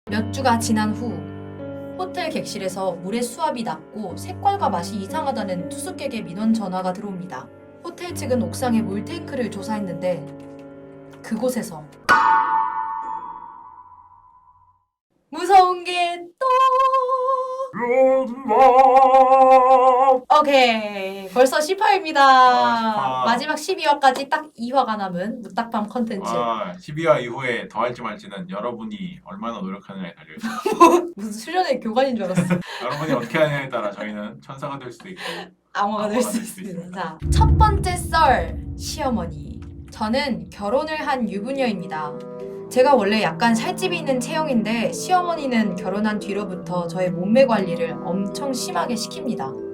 몇 주가 지난 후 호텔 객실에서 물의 수압이 낮고 색깔과 맛이 이상하다는 투숙객의 민원 전화가 들어옵니다. 호텔 측은 옥상의 물탱크를 조사했는데 그곳에서 무서운 게 또 오케이 벌써 10화입니다. 마지막 12화까지 딱 2화가 남은 무딱밤 컨텐츠. 12화 이후에 더 할지 말지는 여러분이 얼마나 노력하느냐에 달려있어요. 무슨 수련회 교관인 줄 알았어. 여러분이 어떻게 하느냐에 따라 저희는 천사가 될 수도 있고 암호가 될 수 있습니다. 자, 첫 번째 썰 시어머니. 저는 결혼을 한 유부녀입니다. 제가 원래 약간 살집이 있는 체형인데 시어머니는 결혼한 뒤로부터 저의 몸매 관리를 엄청 심하게 시킵니다.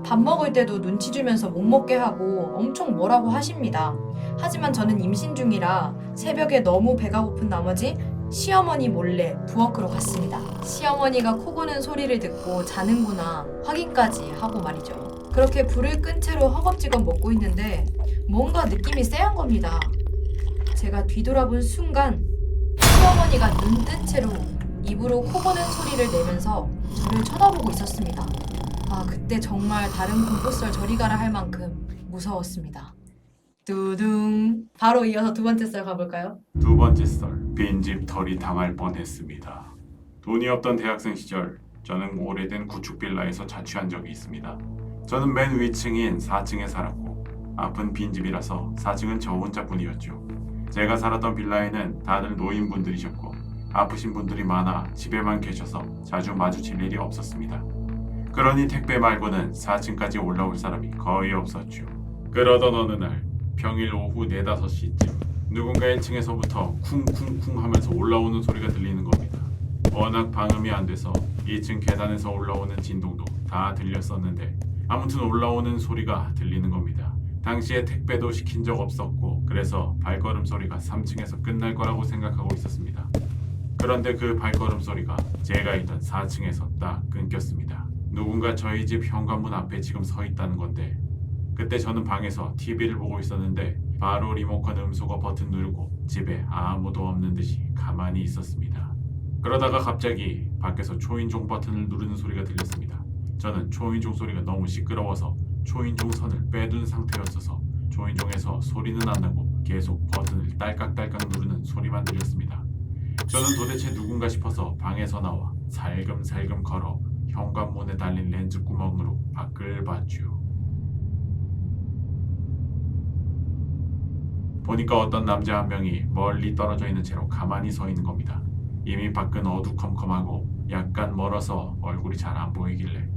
밥 먹을 때도 눈치 주면서 못 먹게 하고 엄청 뭐라고 하십니다. 하지만 저는 임신 중이라 새벽에 너무 배가 고픈 나머지 시어머니 몰래 부엌으로 갔습니다. 시어머니가 코 고는 소리를 듣고 자는구나 확인까지 하고 말이죠. 그렇게 불을 끈 채로 허겁지겁 먹고 있는데 뭔가 느낌이 쎄한 겁니다. 제가 뒤돌아본 순간 시어머니가 눈 뜬 채로 입으로 코 고는 소리를 내면서 저를 쳐다보고 있었습니다. 그때 정말 다른 공포썰 저리 가라 할 만큼 무서웠습니다. 두둥. 바로 이어서 두 번째 썰 가볼까요? 두 번째 썰, 빈집 털이 당할 뻔했습니다. 돈이 없던 대학생 시절 저는 오래된 구축 빌라에서 자취한 적이 있습니다. 저는 맨 위층인 4층에 살았고 앞은 빈집이라서 4층은 저 혼자뿐이었죠. 제가 살았던 빌라에는 다들 노인분들이셨고 아프신 분들이 많아 집에만 계셔서 자주 마주칠 일이 없었습니다. 그러니 택배 말고는 4층까지 올라올 사람이 거의 없었죠. 그러던 어느 날 평일 오후 4, 5시쯤 누군가 1층에서부터 쿵쿵쿵 하면서 올라오는 소리가 들리는 겁니다. 워낙 방음이 안 돼서 2층 계단에서 올라오는 진동도 다 들렸었는데 아무튼 올라오는 소리가 들리는 겁니다. 당시에 택배도 시킨 적 없었고 그래서 발걸음 소리가 3층에서 끝날 거라고 생각하고 있었습니다. 그런데 그 발걸음 소리가 제가 있던 4층에서 딱 끊겼습니다. 누군가 저희 집 현관문 앞에 지금 서 있다는 건데 그때 저는 방에서 TV를 보고 있었는데 바로 리모컨 음소거 버튼 누르고 집에 아무도 없는 듯이 가만히 있었습니다. 그러다가 갑자기 밖에서 초인종 버튼을 누르는 소리가 들렸습니다. 저는 초인종 소리가 너무 시끄러워서 초인종 선을 빼둔 상태였어서 초인종에서 소리는 안 나고 계속 버튼을 딸깍딸깍 누르는 소리만 들렸습니다. 저는 도대체 누군가 싶어서 방에서 나와 살금살금 걸어 현관문에 달린 렌즈 구멍으로 밖을 봤죠. 보니까 어떤 남자 한 명이 멀리 떨어져 있는 채로 가만히 서 있는 겁니다. 이미 밖은 어두컴컴하고 약간 멀어서 얼굴이 잘 안 보이길래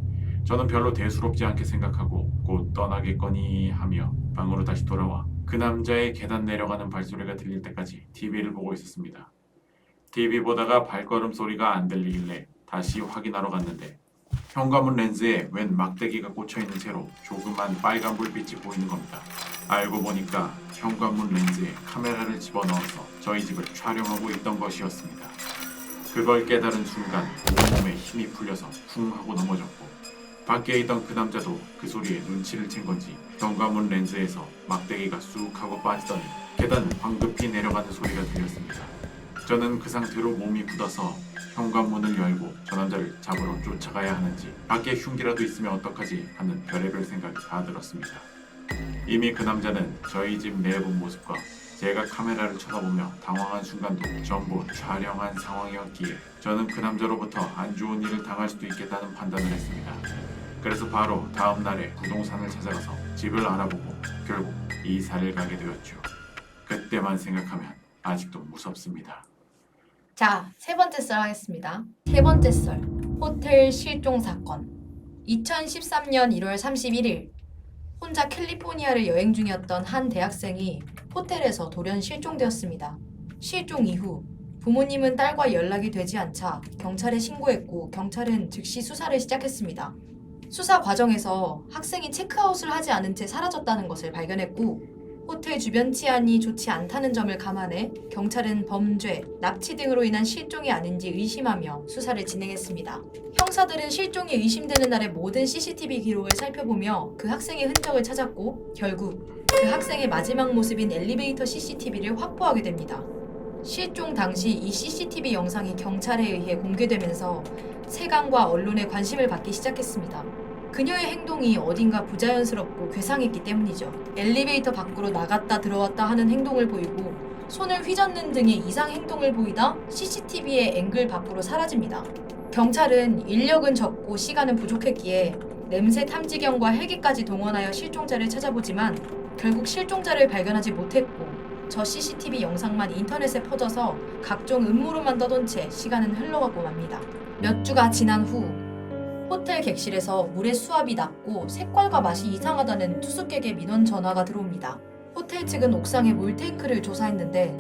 저는 별로 대수롭지 않게 생각하고 곧 떠나겠거니 하며 방으로 다시 돌아와 그 남자의 계단 내려가는 발소리가 들릴 때까지 TV를 보고 있었습니다. TV 보다가 발걸음 소리가 안 들리길래 다시 확인하러 갔는데 현관문 렌즈에 웬 막대기가 꽂혀있는 채로 조그만 빨간 불빛이 보이는 겁니다. 알고 보니까 현관문 렌즈에 카메라를 집어넣어서 저희 집을 촬영하고 있던 것이었습니다. 그걸 깨달은 순간 온몸에 힘이 풀려서 쿵 하고 넘어졌고 밖에 있던 그 남자도 그 소리에 눈치를 챈 건지 현관문 렌즈에서 막대기가 쑥 하고 빠지더니 계단을 황급히 내려가는 소리가 들렸습니다. 저는 그 상태로 몸이 굳어서 현관문을 열고 저 남자를 잡으러 쫓아가야 하는지 밖에 흉기라도 있으면 어떡하지 하는 별의별 생각이 다 들었습니다. 이미 그 남자는 저희 집 내부 모습과 제가 카메라를 쳐다보며 당황한 순간도 전부 촬영한 상황이었기에 저는 그 남자로부터 안 좋은 일을 당할 수도 있겠다는 판단을 했습니다. 그래서 바로 다음 날에 부동산을 찾아가서 집을 알아보고 결국 이사를 가게 되었죠. 그때만 생각하면 아직도 무섭습니다. 자, 세 번째 썰 하겠습니다. 세 번째 썰. 호텔 실종 사건. 2013년 1월 31일 혼자 캘리포니아를 여행 중이었던 한 대학생이 호텔에서 돌연 실종되었습니다. 실종 이후 부모님은 딸과 연락이 되지 않자 경찰에 신고했고 경찰은 즉시 수사를 시작했습니다. 수사 과정에서 학생이 체크아웃을 하지 않은 채 사라졌다는 것을 발견했고 호텔 주변 치안이 좋지 않다는 점을 감안해 경찰은 범죄, 납치 등으로 인한 실종이 아닌지 의심하며 수사를 진행했습니다. 형사들은 실종이 의심되는 날의 모든 CCTV 기록을 살펴보며 그 학생의 흔적을 찾았고 결국 그 학생의 마지막 모습인 엘리베이터 CCTV를 확보하게 됩니다. 실종 당시 이 CCTV 영상이 경찰에 의해 공개되면서 세간과 언론의 관심을 받기 시작했습니다. 그녀의 행동이 어딘가 부자연스럽고 괴상했기 때문이죠. 엘리베이터 밖으로 나갔다 들어왔다 하는 행동을 보이고 손을 휘젓는 등의 이상 행동을 보이다 CCTV의 앵글 밖으로 사라집니다. 경찰은 인력은 적고 시간은 부족했기에 냄새 탐지견과 헬기까지 동원하여 실종자를 찾아보지만 결국 실종자를 발견하지 못했고 저 CCTV 영상만 인터넷에 퍼져서 각종 음모론만 떠돈 채 시간은 흘러가고 맙니다. 몇 주가 지난 후 호텔 객실에서 물의 수압이 낮고 색깔과 맛이 이상하다는 투숙객의 민원 전화가 들어옵니다. 호텔 측은 옥상의 물탱크를 조사했는데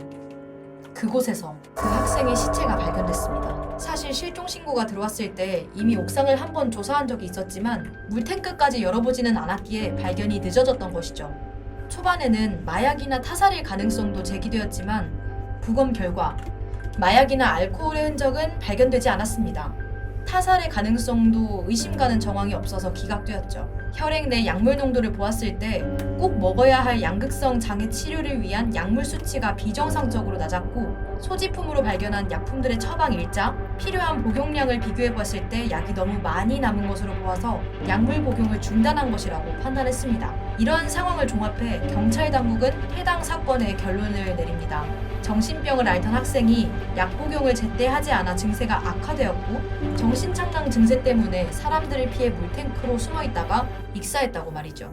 그곳에서 그 학생의 시체가 발견됐습니다. 사실 실종 신고가 들어왔을 때 이미 옥상을 한번 조사한 적이 있었지만 물탱크까지 열어보지는 않았기에 발견이 늦어졌던 것이죠. 초반에는 마약이나 타살일 가능성도 제기되었지만 부검 결과 마약이나 알코올의 흔적은 발견되지 않았습니다. 타살의 가능성도 의심 가는 정황이 없어서 기각되었죠. 혈액 내 약물 농도를 보았을 때 꼭 먹어야 할 양극성 장애 치료를 위한 약물 수치가 비정상적으로 낮았고 소지품으로 발견한 약품들의 처방 일자, 필요한 복용량을 비교해 보았을 때 약이 너무 많이 남은 것으로 보아서 약물 복용을 중단한 것이라고 판단했습니다. 이러한 상황을 종합해 경찰 당국은 해당 사건의 결론을 내립니다. 정신병을 앓던 학생이 약 복용을 제때 하지 않아 증세가 악화되었고 정신착랑 증세 때문에 사람들을 피해 물탱크로 숨어 있다가 익사했다고 말이죠.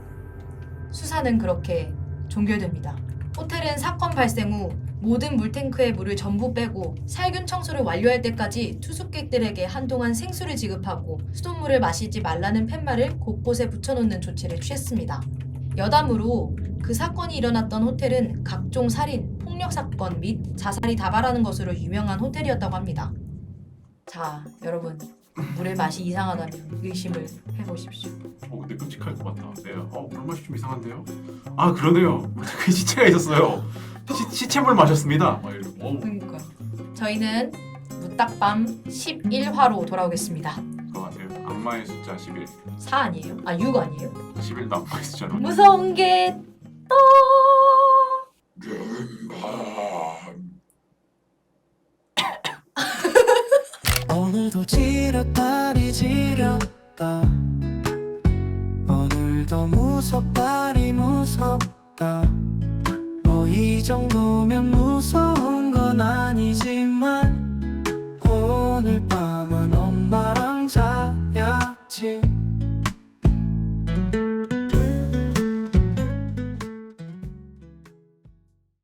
수사는 그렇게 종결됩니다. 호텔은 사건 발생 후 모든 물탱크의 물을 전부 빼고 살균 청소를 완료할 때까지 투숙객들에게 한동안 생수를 지급하고 수돗물을 마시지 말라는 팻말을 곳곳에 붙여놓는 조치를 취했습니다. 여담으로 그 사건이 일어났던 호텔은 각종 살인, 폭력 사건 및 자살이 다발하는 것으로 유명한 호텔이었다고 합니다. 자, 여러분, 물의 맛이 이상하다면 의심을 해보십시오. 근데 끔찍할 것 같다. 네. 물 맛이 좀 이상한데요? 아 그러네요. 그 시체가 있었어요. 시체물 마셨습니다. 그러니까 저희는 무딱밤 11화로 돌아오겠습니다. 맞아요. 악마의 숫자 11. 4 아니에요? 아 6 아니에요? 11도 악마의 숫자로. 무서운 게 또 오늘도 지렸다니 지렸다 오늘도 무섭다니 무섭다